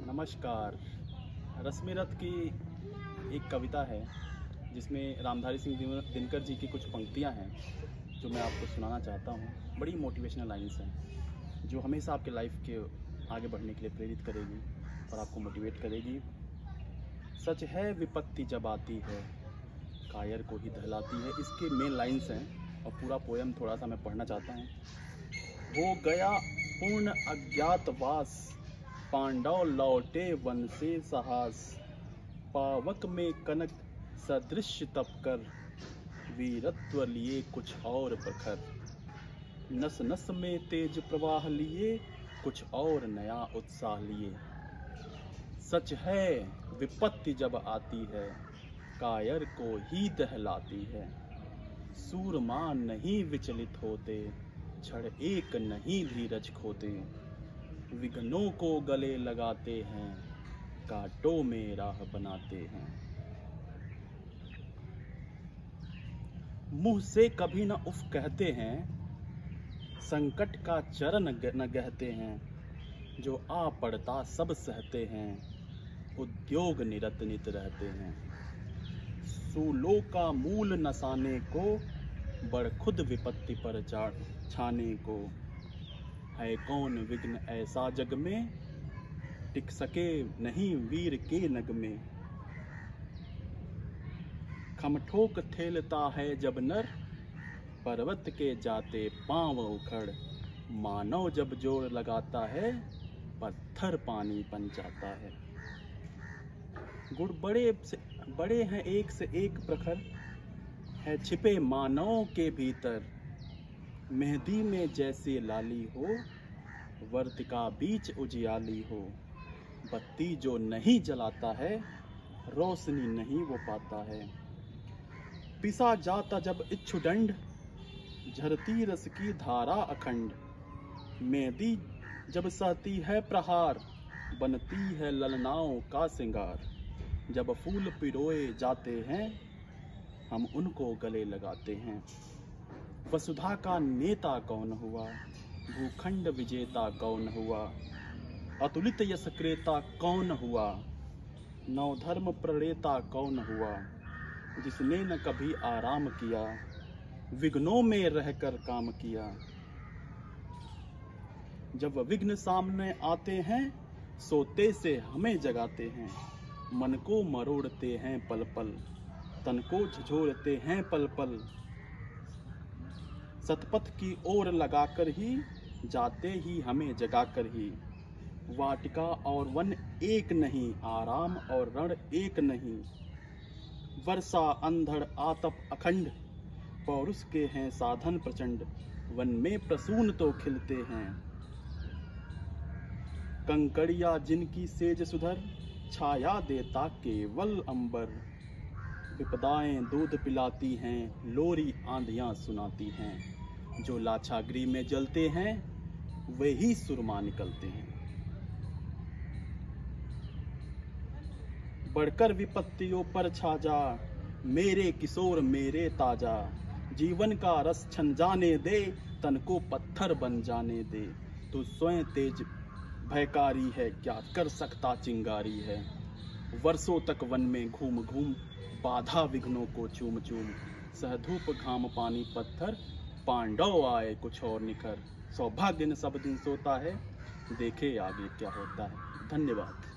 नमस्कार। रश्मि रथ की एक कविता है जिसमें रामधारी सिंह दिनकर जी की कुछ पंक्तियां हैं जो मैं आपको सुनाना चाहता हूं। बड़ी मोटिवेशनल लाइन्स हैं जो हमेशा आपके लाइफ के आगे बढ़ने के लिए प्रेरित करेगी और आपको मोटिवेट करेगी। सच है विपत्ति जब आती है, कायर को ही दहलाती है। इसके मेन लाइन्स हैं और पूरा पोयम थोड़ा सा मैं पढ़ना चाहता हूँ। हो गया पूर्ण अज्ञातवास, पांडव लौटे वन से साहस। पावक में कनक सदृश तप कर, वीरत्व लिए कुछ और प्रखर। नस नस में तेज प्रवाह लिए, कुछ और नया उत्साह लिए। सच है विपत्ति जब आती है, कायर को ही दहलाती है। सूरमा नहीं विचलित होते, क्षण एक नहीं धीरज खोते। विघ्नों को गले लगाते हैं, कांटों में राह बनाते हैं। मुंह से कभी न उफ कहते हैं, संकट का चरण न गहते हैं। जो आ पड़ता सब सहते हैं, उद्योग निरत नित रहते हैं। सूलों का मूल नसाने को, बड़ खुद विपत्ति पर छाने को। है कौन विघ्न ऐसा जग में, टिक सके नहीं वीर के नग में। खमठोक ठेलता है जब नर, पर्वत के जाते पांव उखड़। मानव जब जोर लगाता है, पत्थर पानी बन जाता है। गुण बड़े हैं एक से एक प्रखर, है छिपे मानव के भीतर। मेहंदी में जैसे लाली हो, वर्तिका बीच उजियाली हो। बत्ती जो नहीं जलाता है, रोशनी नहीं वो पाता है। पिसा जाता जब इच्छुदंड, झरती रस की धारा अखंड। मेहंदी जब सहती है प्रहार, बनती है ललनाओं का श्रृंगार। जब फूल पिरोए जाते हैं, हम उनको गले लगाते हैं। वसुधा का नेता कौन हुआ, भूखंड विजेता कौन हुआ। अतुलित यश क्रेता कौन हुआ, नवधर्म प्रणेता कौन हुआ। जिसने न कभी आराम किया, विघ्नों में रहकर काम किया। जब विघ्न सामने आते हैं, सोते से हमें जगाते हैं। मन को मरोड़ते हैं पल पल, तन को झिझोड़ते हैं पल पल। सतपथ की ओर लगाकर ही, जाते ही हमें जगाकर ही। वाटिका और वन एक नहीं, आराम और रण एक नहीं। वर्षा अंधड़ आतप अखंड, पौरुष के हैं साधन प्रचंड। वन में प्रसून तो खिलते हैं, कंकड़िया जिनकी सेज सुधर। छाया देता केवल अंबर, विपदाएं दूध पिलाती हैं, लोरी आंधियां सुनाती हैं। जो लाछागृह में जलते हैं, वे ही सुरमा निकलते हैं। बढ़कर विपत्तियों पर छा जा, मेरे किशोर मेरे ताजा। जीवन का रस छन जाने दे, तन को पत्थर बन जाने दे। तू स्वयं तेज भयकारी है, क्या कर सकता चिंगारी है। वर्षों तक वन में घूम घूम, बाधा विघ्नों को चूम चूम। सहधूप घाम पानी पत्थर, पांडव आए कुछ और निखर। सौभाग्य न सब दिन सोता है, देखे आगे क्या होता है। धन्यवाद।